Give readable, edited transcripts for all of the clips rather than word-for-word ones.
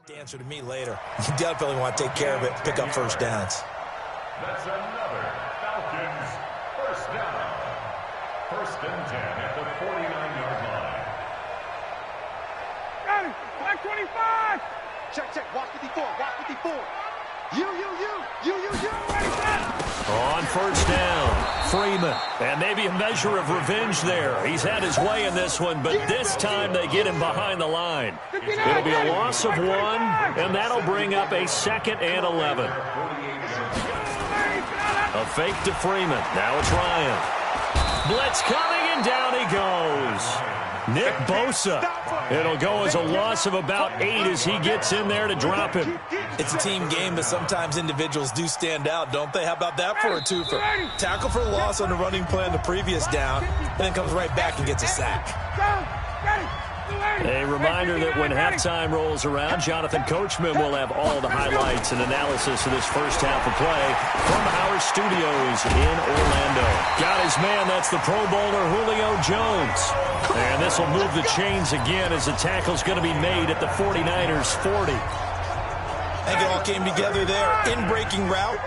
The answer to me later. You definitely want to take care of it, pick up first downs. That's another Falcons first down. First and 10 at the 49-yard line. Got it. Black 25. Check. Watch 54. Watch 54. You. Ready, set. On first down, Freeman. And maybe a measure of revenge there. He's had his way in this one, but this time they get him behind the line. It'll be a loss of 1, and that'll bring up a 2nd and 11. A fake to Freeman. Now it's Ryan. Blitz coming, and down he goes. Nick Bosa. It'll go as a loss of about 8 as he gets in there to drop him. It's a team game, but sometimes individuals do stand out, don't they? How about that for a twofer? Tackle for loss on the running play on the previous down, and then comes right back and gets a sack. A reminder that when halftime rolls around, Jonathan Coachman will have all the highlights and analysis of this first half of play from our studios in Orlando. Got his man, that's the Pro Bowler Julio Jones. And this will move the chains again as the tackle's going to be made at the 49ers 40. I think it all came together there. In-breaking route,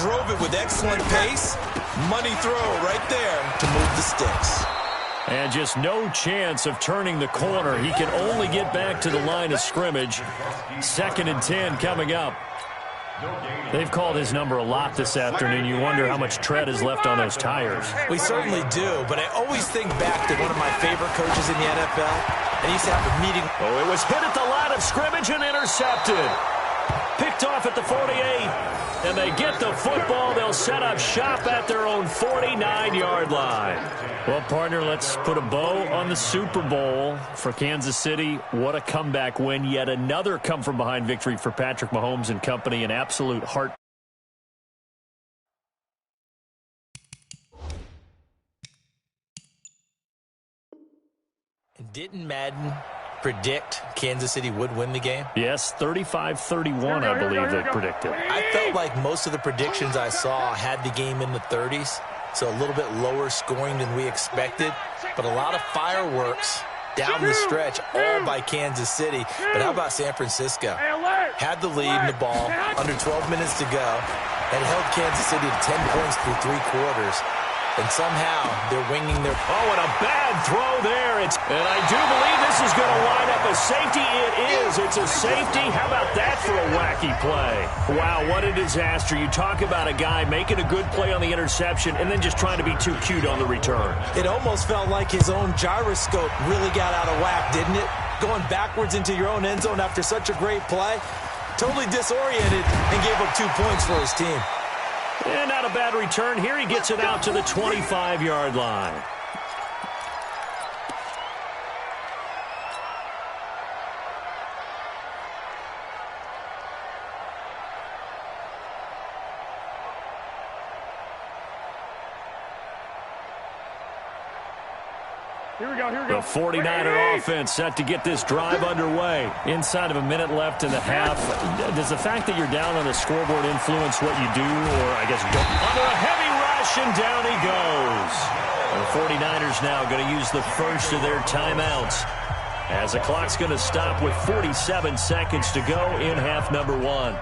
drove it with excellent pace. Money throw right there to move the sticks. And just no chance of turning the corner. He can only get back to the line of scrimmage. 2nd and 10 coming up. They've called his number a lot this afternoon. You wonder how much tread is left on those tires. We certainly do, but I always think back to one of my favorite coaches in the NFL. And he used to have a meeting. Oh, it was hit at the line of scrimmage and intercepted. Picked off at the 48. And they get the football. They'll set up shop at their own 49-yard line. Well, partner, let's put a bow on the Super Bowl for Kansas City. What a comeback win. Yet another come-from-behind victory for Patrick Mahomes and company. An absolute heart. Didn't Madden predict Kansas City would win the game? Yes, 35-31, I believe they predicted. I felt like most of the predictions I saw had the game in the 30s, so a little bit lower scoring than we expected, but a lot of fireworks down the stretch, all by Kansas City. But how about San Francisco? Had the lead in the ball, under 12 minutes to go, and held Kansas City to 10 points through 3 quarters. And somehow they're winging their... Oh, and a bad throw there. And I do believe this is going to wind up a safety. It is. It's a safety. How about that for a wacky play? Wow, what a disaster. You talk about a guy making a good play on the interception and then just trying to be too cute on the return. It almost felt like his own gyroscope really got out of whack, didn't it? Going backwards into your own end zone after such a great play. Totally disoriented and gave up 2 points for his team. And not a bad return. Here he gets it out to the 25-yard line. Here we go. The 49er offense set to get this drive underway. Inside of a minute left in the half. Does the fact that you're down on the scoreboard influence what you do, or I guess don't? Under a heavy rush, and down he goes. The 49ers now going to use the first of their timeouts, as the clock's going to stop with 47 seconds to go in half number 1.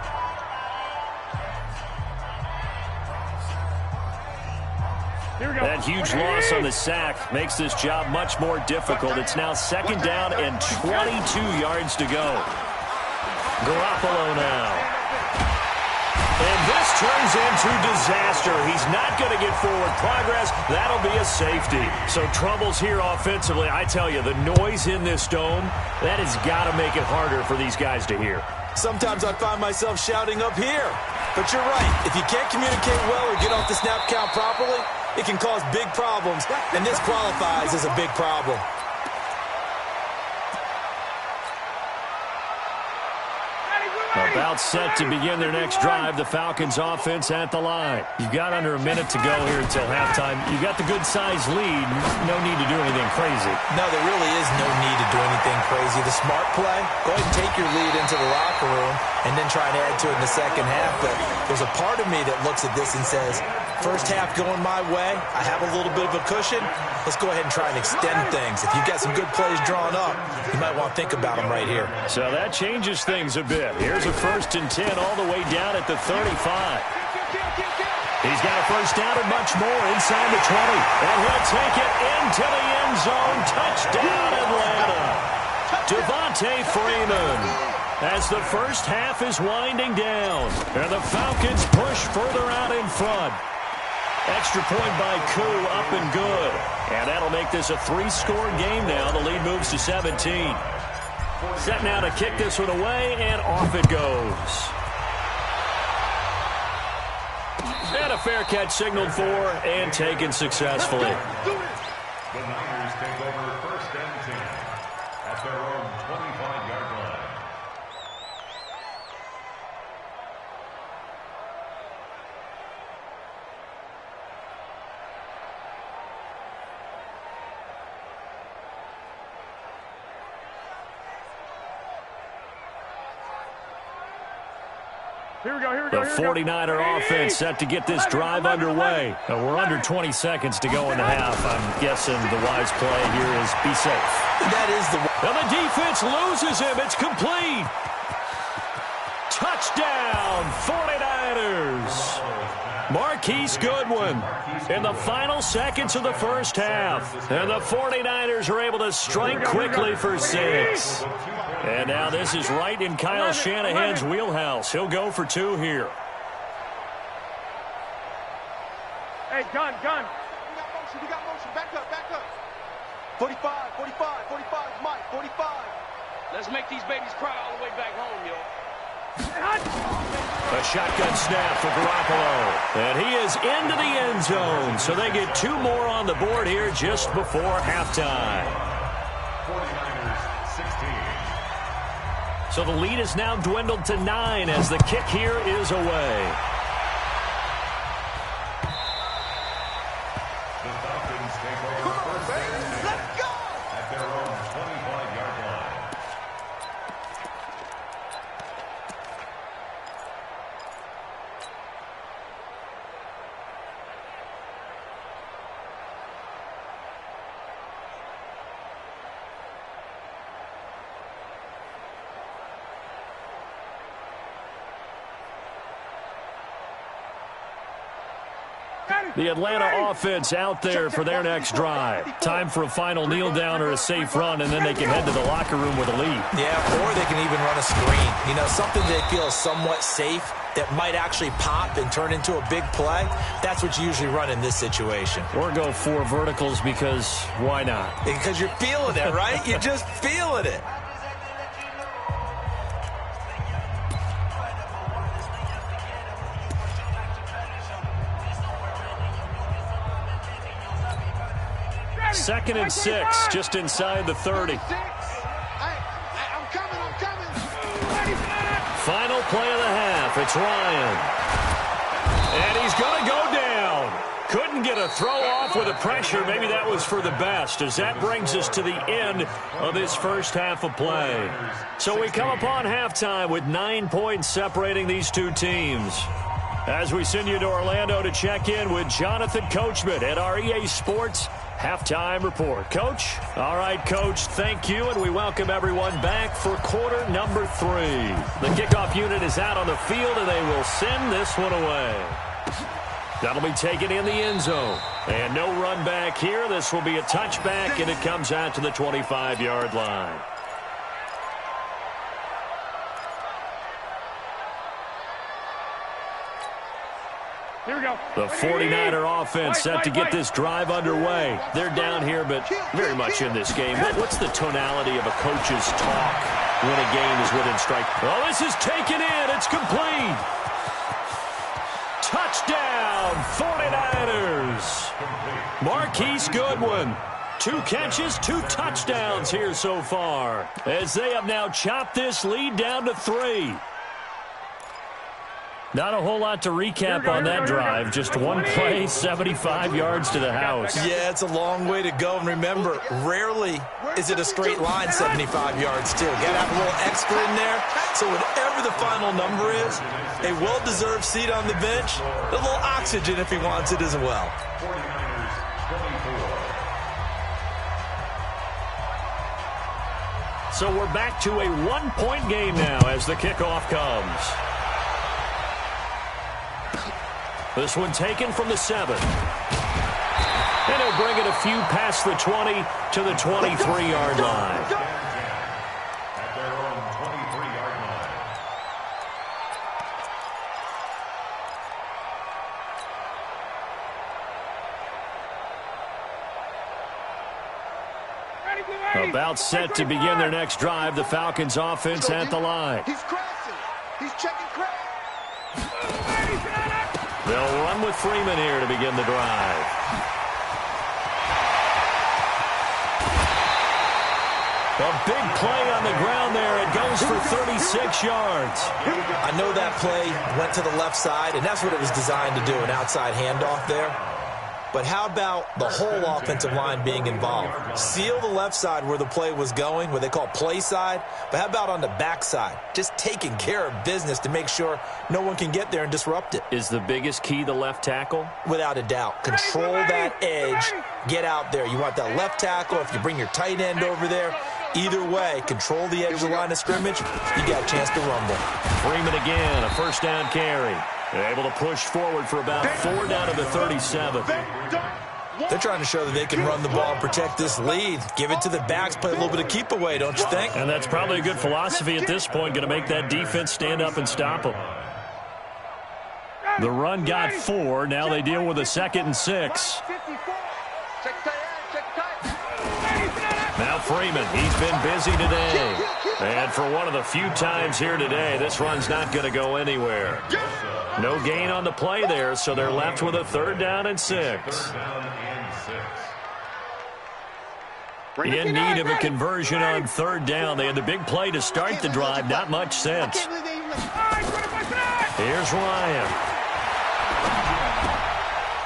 That huge loss on the sack makes this job much more difficult. It's now 2nd down and 22 yards to go. Garoppolo now. And this turns into disaster. He's not going to get forward progress. That'll be a safety. So troubles here offensively. I tell you, the noise in this dome, that has got to make it harder for these guys to hear. Sometimes I find myself shouting up here. But you're right. If you can't communicate well or get off the snap count properly, it can cause big problems, and this qualifies as a big problem. Ready, About set to begin their next drive. The Falcons offense at the line. You've got under a minute to go here until halftime. You've got the good-sized lead. No need to do anything crazy. No, there really is no need to do anything crazy. The smart play, go ahead and take your lead into the locker room and then try and add to it in the second half. But there's a part of me that looks at this and says, first half going my way, I have a little bit of a cushion. Let's go ahead and try and extend things. If you've got some good plays drawn up, you might want to think about them right here. So that changes things a bit. Here's a 1st and 10 all the way down at the 35. He's got a first down and much more inside the 20. And he'll take it into the end zone. Touchdown, Atlanta. Devontae Freeman. As the first half is winding down. And the Falcons push further out in front. Extra point by Koo, up and good. And that'll make this a 3-score game now. The lead moves to 17. Set now to kick this one away, and off it goes. And a fair catch signaled for and taken successfully. The Niners take over 1st and 10 at their own 25-yard line. Here we go, here we go. The 49er offense set to get this drive underway. We're under 20 seconds to go in the half. I'm guessing the wise play here is be safe. That is the... And the defense loses him. It's complete. Touchdown, 49ers. Marquise Goodwin in the final seconds of the first half. And the 49ers are able to strike quickly for 6. And now this is right in Kyle Shanahan's wheelhouse. He'll go for 2 here. Hey, gun. We got motion. Back up. 45, 45, Mike, 45. Let's make these babies cry all the way back home, yo. A shotgun snap for Garoppolo. And he is into the end zone. So they get 2 more on the board here just before halftime. 49ers 16. So the lead is now dwindled to 9 as the kick here is away. The Falcons take over 1st and 10 at their own 25-yard line. The Atlanta offense out there for their next drive. Time for a final kneel down or a safe run, and then they can head to the locker room with a lead. Yeah, or they can even run a screen. You know, something they feel somewhat safe that might actually pop and turn into a big play. That's what you usually run in this situation. Or go 4 verticals because why not? Because you're feeling it, right? You're just feeling it. Second and 6, just inside the 30. I'm coming. Final play of the half. It's Ryan. And he's going to go down. Couldn't get a throw off with the pressure. Maybe that was for the best, as that brings us to the end of this first half of play. So we come upon halftime with 9 points separating these two teams. As we send you to Orlando to check in with Jonathan Coachman at our EA Sports Halftime Report. Coach? All right, Coach, thank you, and we welcome everyone back for quarter number 3. The kickoff unit is out on the field, and they will send this one away. That'll be taken in the end zone. And no run back here. This will be a touchback, and it comes out to the 25-yard line. Here we go. The 49er offense set to get this drive underway. They're down here, but very much in this game. What's the tonality of a coach's talk when a game is within strike? Oh, this is taken in. It's complete. Touchdown, 49ers. Marquise Goodwin. 2 catches, 2 touchdowns here so far, as they have now chopped this lead down to 3. Not a whole lot to recap on that drive. Just one play, 75 yards to the house. Yeah, it's a long way to go. And remember, rarely is it a straight line 75 yards, too. Got to have a little extra in there. So whatever the final number is, a well-deserved seat on the bench, a little oxygen if he wants it as well. 49ers 24. So we're back to a one-point game now as the kickoff comes. This one taken from the 7. And he'll bring it a few past the 20 to the 23-yard line. At their own 23-yard line. About set to begin their next drive. The Falcons offense at the line. He's crossing. He's checking crack. They'll run with Freeman here to begin the drive. A big play on the ground there. It goes for 36 yards. I know that play went to the left side, and that's what it was designed to do, an outside handoff there. But how about the whole offensive line being involved? Seal the left side where the play was going, what they call play side. But how about on the back side? Just taking care of business to make sure no one can get there and disrupt it. Is the biggest key the left tackle? Without a doubt. Control that edge. Get out there. You want that left tackle. If you bring your tight end over there, either way, control the edge of the line of scrimmage. You got a chance to rumble. Freeman again, a first down carry. They're able to push forward for about 4 down to the 37. They're trying to show that they can run the ball and protect this lead. Give it to the backs, play a little bit of keep away, don't you think? And that's probably a good philosophy at this point, going to make that defense stand up and stop them. The run got 4. Now they deal with a 2nd and 6. Now Freeman, he's been busy today. And for one of the few times here today, this run's not going to go anywhere. No gain on the play there, so they're left with a 3rd down and 6. In need of a conversion on 3rd down. They had the big play to start the drive. Not much sense. Here's Ryan.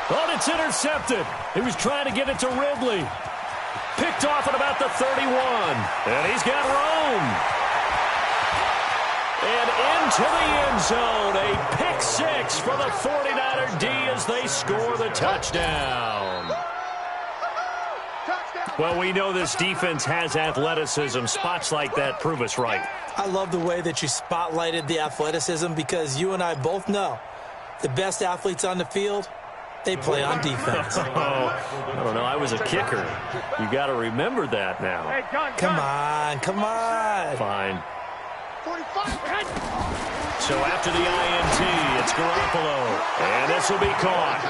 Oh, it's intercepted. He was trying to get it to Ridley. Picked off at about the 31. And he's got room. And into the end zone. A pick 6 for the 49er D as they score the touchdown. Well, we know this defense has athleticism. Spots like that prove us right. I love the way that you spotlighted the athleticism because you and I both know the best athletes on the field, they play on defense. Oh, I don't know. I was a kicker. You got to remember that now. Come on, come on. Fine. So after the INT, it's Garoppolo. And this will be caught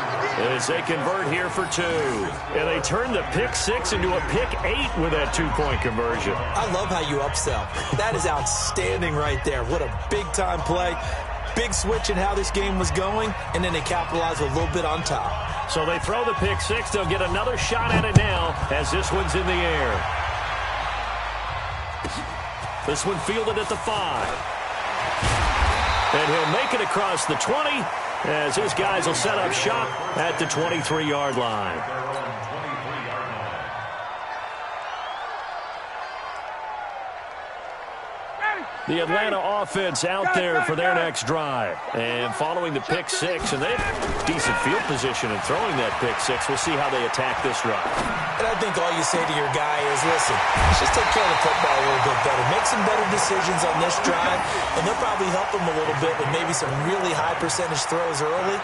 as they convert here for 2. And they turn the pick 6 into a pick 8 with that 2-point conversion. I love how you upsell. That is outstanding right there. What a big-time play. Big switch in how this game was going, and then they capitalize a little bit on top. So they throw the pick 6. They'll get another shot at it now as this one's in the air. This one fielded at the 5. And he'll make it across the 20 as his guys will set up shop at the 23-yard line. The Atlanta offense out there for their next drive. And following the pick 6, and they have decent field position in throwing that pick 6. We'll see how they attack this drive. And I think all you say to your guy is, listen, let's just take care of the football a little bit better. Make some better decisions on this drive, and they'll probably help him a little bit with maybe some really high percentage throws early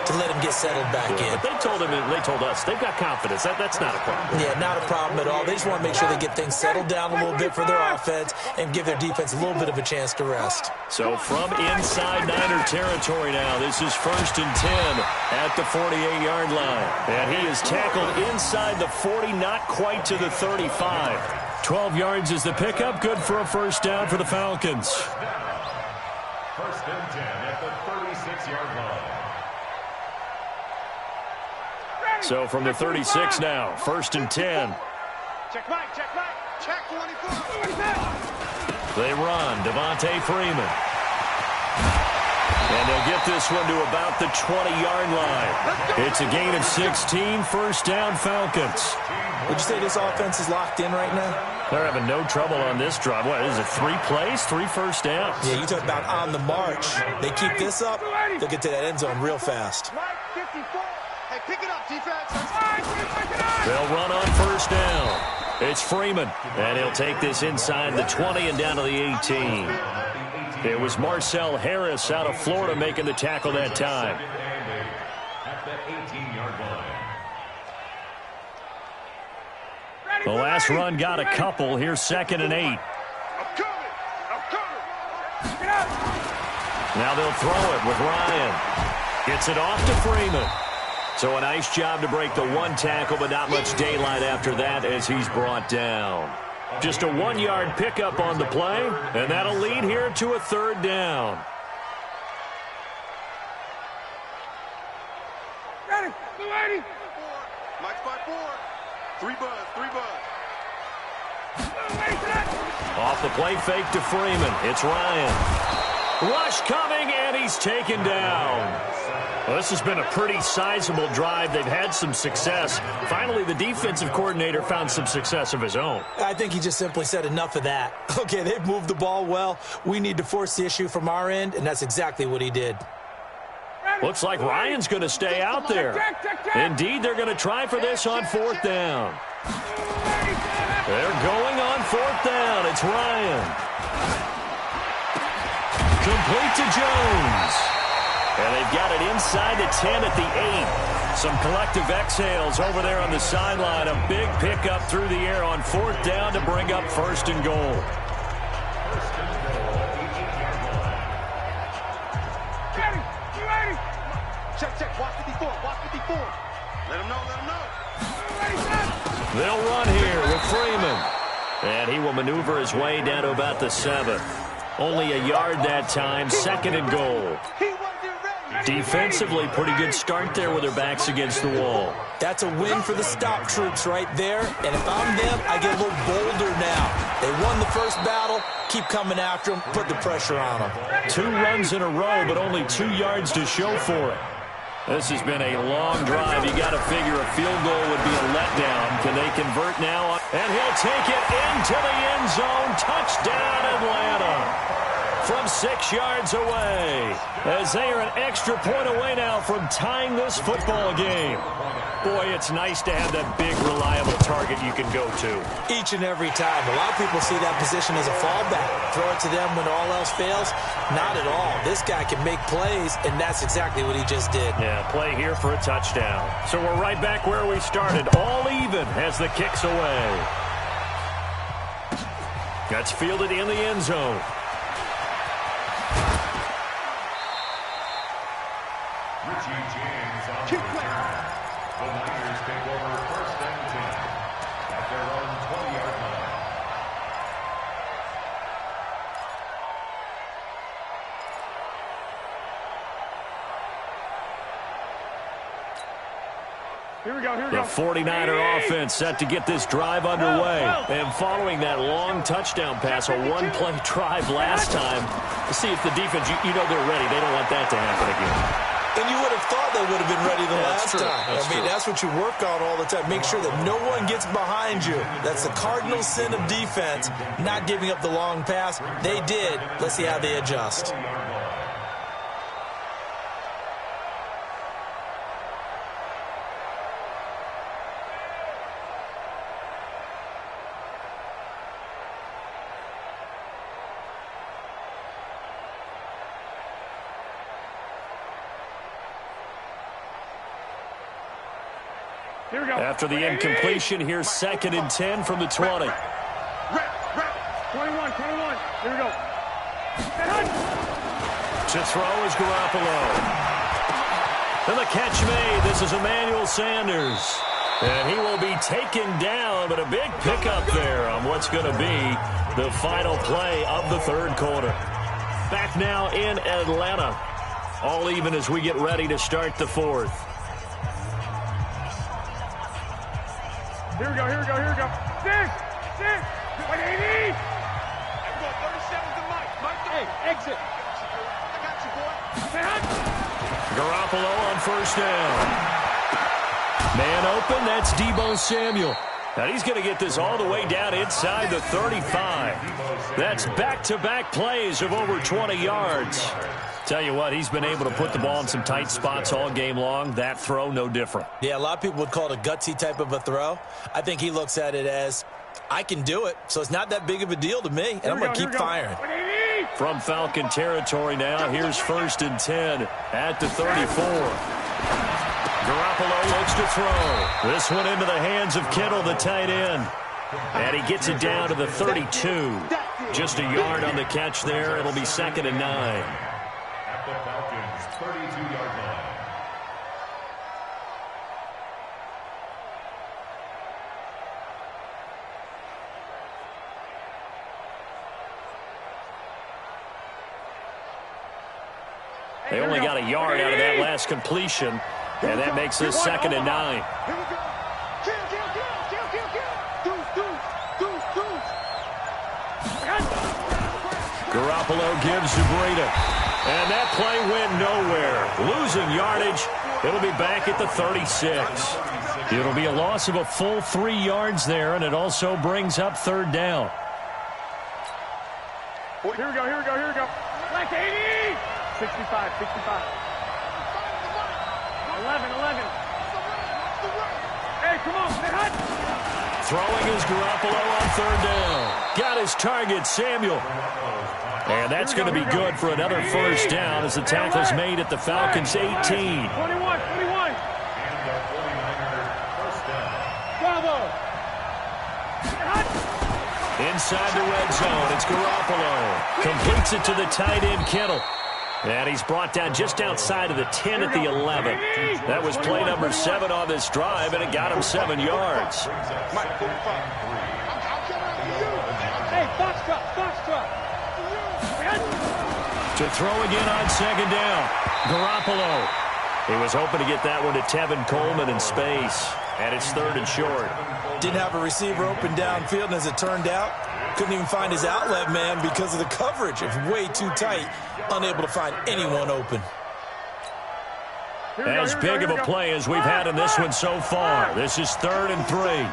to let him get settled back in. But they told him, and they told us, they've got confidence. That's not a problem. Yeah, not a problem at all. They just want to make sure they get things settled down a little bit for their offense and give their defense a little bit of a chance to rest. So from inside Niner territory now, this is 1st and 10 at the 48-yard line. And he is tackled inside the 40, not quite to the 35. 12 yards is the pickup, good for a 1st down for the Falcons. 1st and 10 at the 36-yard line. So from the 36 now, 1st and 10. Check Mike, check Mike. Check 24. They run. Devontae Freeman. And they'll get this one to about the 20-yard line. It's a gain of 16, first down Falcons. Would you say this offense is locked in right now? They're having no trouble on this drive. What is it, 3 plays, 3 first downs? Yeah, you talk about on the march. They keep this up, they'll get to that end zone real fast. Hey, pick it up, defense. They'll run on first down. It's Freeman, and he'll take this inside the 20 and down to the 18. It was Marcel Harris out of Florida making the tackle that time. At the 18-yard line. The last run got a couple. Here's 2nd and 8. I'm coming. Now they'll throw it with Ryan. Gets it off to Freeman. So a nice job to break the 1 tackle, but not much daylight after that as he's brought down. Just a 1-yard pickup on the play, and that'll lead here to a 3rd down. Ready. Mike's by 4. 3 buzz. Off the play fake to Freeman. It's Ryan. Rush coming, and he's taken down. Well, this has been a pretty sizable drive. They've had some success. Finally, the defensive coordinator found some success of his own. I think he just simply said enough of that. Okay, they've moved the ball well. We need to force the issue from our end, and that's exactly what he did. Looks like Ryan's going to stay out there. Indeed, they're going to try for this on 4th down. They're going on 4th down. It's Ryan. Complete to Jones. And they've got it inside the 10 at the 8. Some collective exhales over there on the sideline. A big pickup through the air on 4th down to bring up 1st and goal. Ready. Check. Watch 54. Let him know. They'll run here with Freeman. And he will maneuver his way down to about the 7. Only a yard that time, 2nd and goal. Defensively, pretty good start there with their backs against the wall. That's a win for the stop troops right there. And if I'm them, I get a little bolder now. They won the first battle. Keep coming after them. Put the pressure on them. 2 runs in a row, but only 2 yards to show for it. This has been a long drive. You got to figure a field goal would be a letdown. Can they convert now? And he'll take it into the end zone. Touchdown, Atlanta. From 6 yards away, as they are an extra point away now from tying this football game. Boy, it's nice to have that big, reliable target you can go to. Each and every time. A lot of people see that position as a fallback. Throw it to them when all else fails. Not at all. This guy can make plays, and that's exactly what he just did. Yeah, play here for a touchdown. So we're right back where we started. All even as the kick's away. That's fielded in the end zone. James on the return. The Niners take over 1st and 10 at their own 20-yard line. Here we go. The 49er offense set to get this drive underway. And following that long touchdown pass, a 1-play drive last time, to see if the defense, you know they're ready. They don't want that to happen again. And you would have thought they would have been ready the last time. That's what you work on all the time. Make sure that no one gets behind you. That's the cardinal sin of defense, not giving up the long pass. They did. Let's see how they adjust. After the incompletion, here's 2nd and 10 from the 20. 21. Here we go. To throw is Garoppolo. And the catch made. This is Emmanuel Sanders. And he will be taken down, but a big pickup there on what's going to be the final play of the 3rd quarter. Back now in Atlanta. All even as we get ready to start the 4th. Here we go. Six. Like 80. Everyone, 37 to Mike. Hey, exit. I got you, Garoppolo on first down. Man open, that's Deebo Samuel. Now he's going to get this all the way down inside the 35. That's back-to-back plays of over 20 yards. Tell you what, he's been able to put the ball in some tight spots all game long. That throw, no different. Yeah, a lot of people would call it a gutsy type of a throw. I think he looks at it as, I can do it, so it's not that big of a deal to me, and I'm going to keep firing. From Falcon territory now, here's 1st and 10 at the 34. Garoppolo looks to throw. This one into the hands of Kittle, the tight end. And he gets it down to the 32. Just a yard on the catch there. It'll be 2nd and 9. At the Falcons' 32-yard line. They only got a yard out of that last completion. And that makes this 2nd and 9. Garoppolo gives to Breida. And that play went nowhere. Losing yardage. It'll be back at the 36. It'll be a loss of a full 3 yards there, and it also brings up 3rd down. Here we go, here we go, here we go. Like 80! 65, 65. 11. Hey, come on, stay hot. Throwing is Garoppolo on 3rd down. Got his target, Samuel. And that's going to be good for another 1st down as the tackle's made at the Falcons' 18. 21. Bravo. Inside the red zone, it's Garoppolo. Completes it to the tight end, Kittle. And he's brought down just outside of the 10 at the 11. That was play number 7 on this drive, and it got him 7 yards. Hey, box truck. To throw again on 2nd down. Garoppolo. He was hoping to get that one to Tevin Coleman in space. And it's 3rd and short. Didn't have a receiver open downfield, and as it turned out, couldn't even find his outlet man because of the coverage. It's way too tight, unable to find anyone open. As big of a play as we've had in this one so far. This is 3rd and 3. Hey,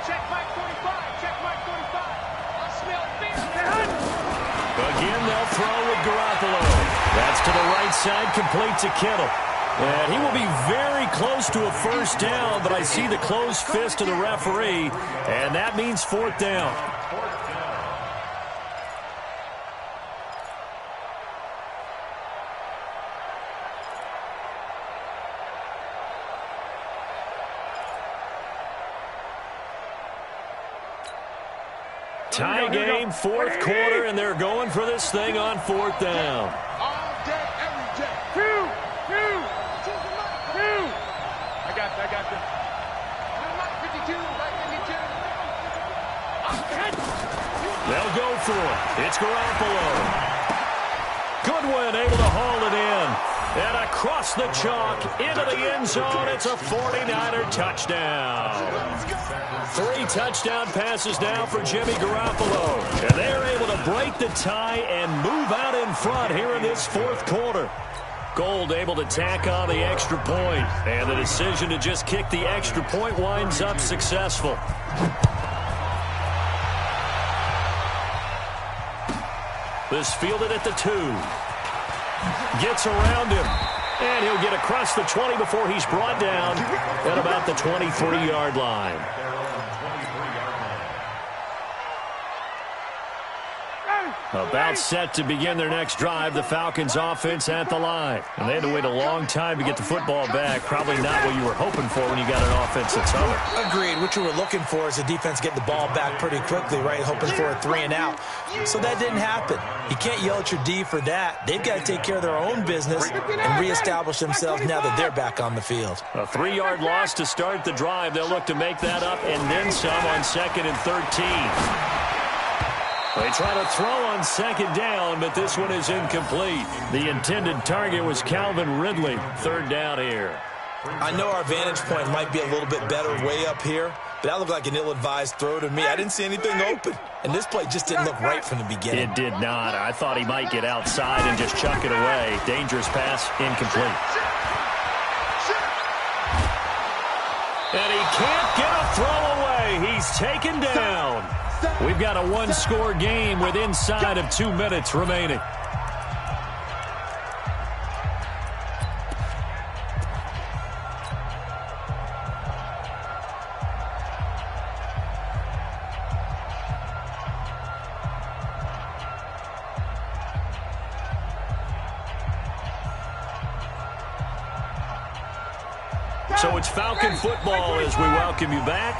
check Mike 45. Check Mike 45. I smell fear. Again, they'll throw with Garoppolo. That's to the right side, complete to Kittle. And he will be very close to a 1st down, but I see the closed fist of the referee, and that means 4th down. Tie game, 4th quarter, and they're going for this thing on 4th down. All day, every day. Two. I got you. Mike 52, Mike 52. They'll go for it. It's Garoppolo. Goodwin able to haul it in. And across the chalk, into the end zone, it's a 49er touchdown. 3 touchdown passes now for Jimmy Garoppolo. And they're able to break the tie and move out in front here in this 4th quarter. Gold able to tack on the extra point. And the decision to just kick the extra point winds up successful. This fielded at the 2. Gets around him. And he'll get across the 20 before he's brought down at about the 23-yard line. About set to begin their next drive, the Falcons offense at the line. And they had to wait a long time to get the football back. Probably not what you were hoping for when you got an offense that's humming. Agreed. What you were looking for is the defense getting the ball back pretty quickly, right? Hoping for a 3 and out. So that didn't happen. You can't yell at your D for that. They've got to take care of their own business and reestablish themselves now that they're back on the field. A 3-yard loss to start the drive. They'll look to make that up and then some on 2nd and 13. They try to throw on 2nd down, but this one is incomplete. The intended target was Calvin Ridley. 3rd down here. I know our vantage point might be a little bit better way up here, but that looked like an ill-advised throw to me. I didn't see anything open, and this play just didn't look right from the beginning. It did not. I thought he might get outside and just chuck it away. Dangerous pass, incomplete. And he can't get a throw away. He's taken down. We've got a one-score game with inside of 2 minutes remaining. So it's Falcon football as we welcome you back.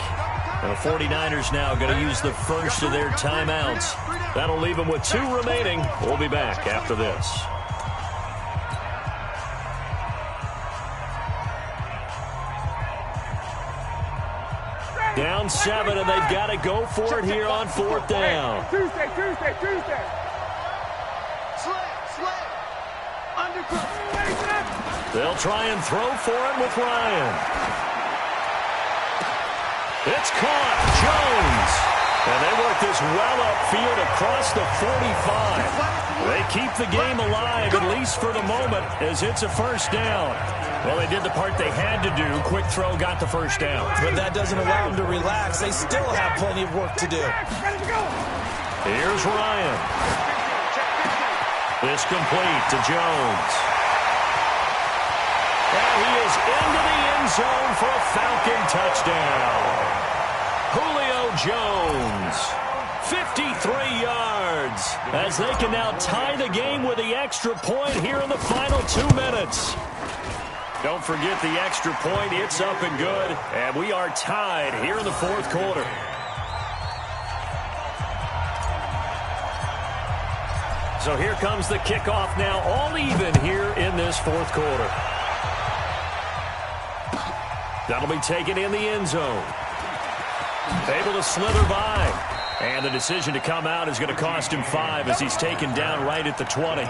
And the 49ers now going to use the first of their timeouts. That'll leave them with 2 remaining. We'll be back after this. Down 7, and they've got to go for it here on 4th down. Tuesday. Slam. Undercut. They'll try and throw for him with Ryan. It's caught. Jones. And they work this well upfield across the 45. They keep the game alive, at least for the moment, as it's a first down. Well, they did the part they had to do. Quick throw got the first down. But that doesn't allow them to relax. They still have plenty of work to do. Here's Ryan. This complete to Jones. And he is into the end zone for a Falcon touchdown. Julio Jones, 53 yards, as they can now tie the game with the extra point here in the final 2 minutes. Don't forget the extra point. It's up and good, and we are tied here in the 4th quarter. So here comes the kickoff now, all even here in this 4th quarter. That'll be taken in the end zone. Able to slither by. And the decision to come out is going to cost him 5 as he's taken down right at the 20.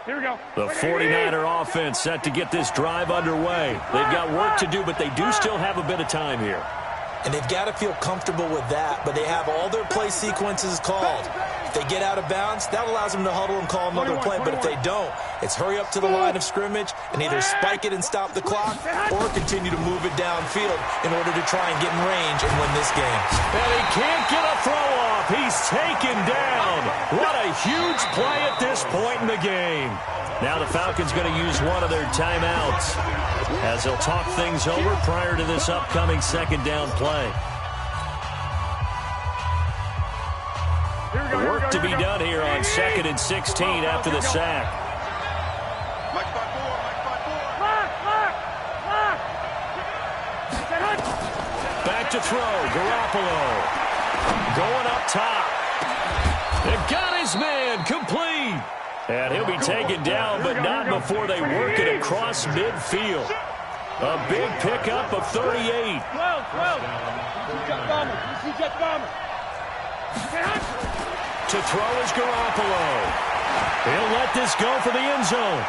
Here we go. The 49er offense set to get this drive underway. They've got work to do, but they do still have a bit of time here. And they've got to feel comfortable with that, but they have all their play sequences called. If they get out of bounds, that allows them to huddle and call another play. But if they don't, it's hurry up to the line of scrimmage and either spike it and stop the clock or continue to move it downfield in order to try and get in range and win this game. And he can't get a throw off. He's taken down. What a huge play at this point in the game. Now the Falcons going to use one of their timeouts as they'll talk things over prior to this upcoming 2nd down play. Work to be done here on 2nd and 16 after the sack. Back to throw. Garoppolo going up top. They've got his man complete. And he'll be taken down, but not before they work it across midfield. A big pickup of 38. 12. To throw is Garoppolo. He'll let this go for the end zone.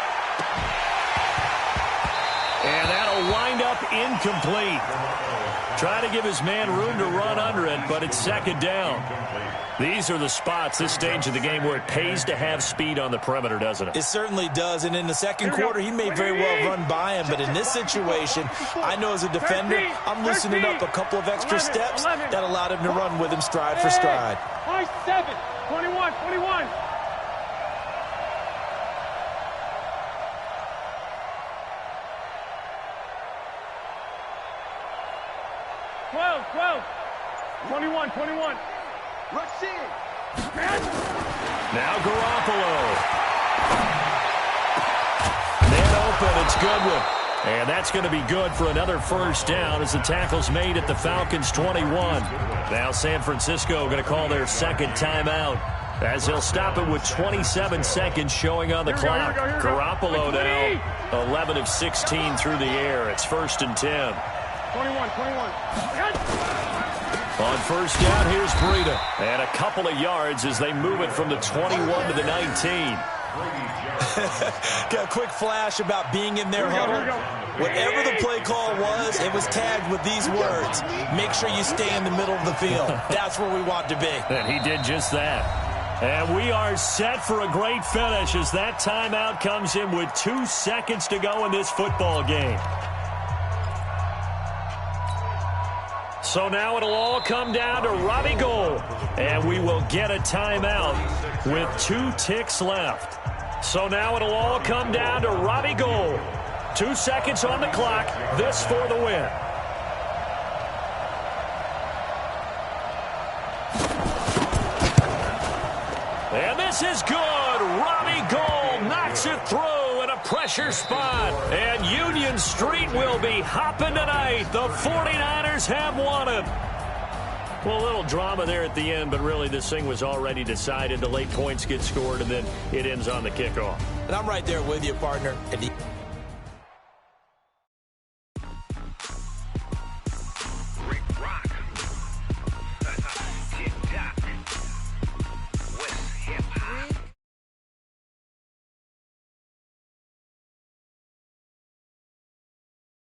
And that'll wind up incomplete. Try to give his man room to run under it, but it's 2nd down. These are the spots, this stage of the game, where it pays to have speed on the perimeter, doesn't it? It certainly does, and in the 2nd quarter, he may very well run by him, but in this situation, I know as a defender, I'm loosening up a couple of extra steps that allowed him to run with him stride for stride. 7, 21. 21. Rush in. Now Garoppolo. Man open, it's Goodwin. And that's going to be good for another first down as the tackle's made at the Falcons' 21. Now San Francisco going to call their 2nd timeout. As he'll stop it with 27 seconds showing on the clock. Garoppolo now 11 of 16 through the air. It's 1st and 10. 21. On first down, here's Breida. And a couple of yards as they move it from the 21 to the 19. Got a quick flash about being in their huddle. Whatever the play call was, it was tagged with these words: make sure you stay in the middle of the field. That's where we want to be. And he did just that. And we are set for a great finish as that timeout comes in with 2 seconds to go in this football game. So now it'll all come down to Robbie Gould. And we will get a timeout with 2 ticks left. So now it'll all come down to Robbie Gould. 2 seconds on the clock. This for the win. And this is good. Robbie Gould knocks it through in a pressure spot. And Union Street will be hopping tonight. The 49ers have won it. Well, a little drama there at the end, but really this thing was already decided. The late points get scored, and then it ends on the kickoff. And I'm right there with you, partner.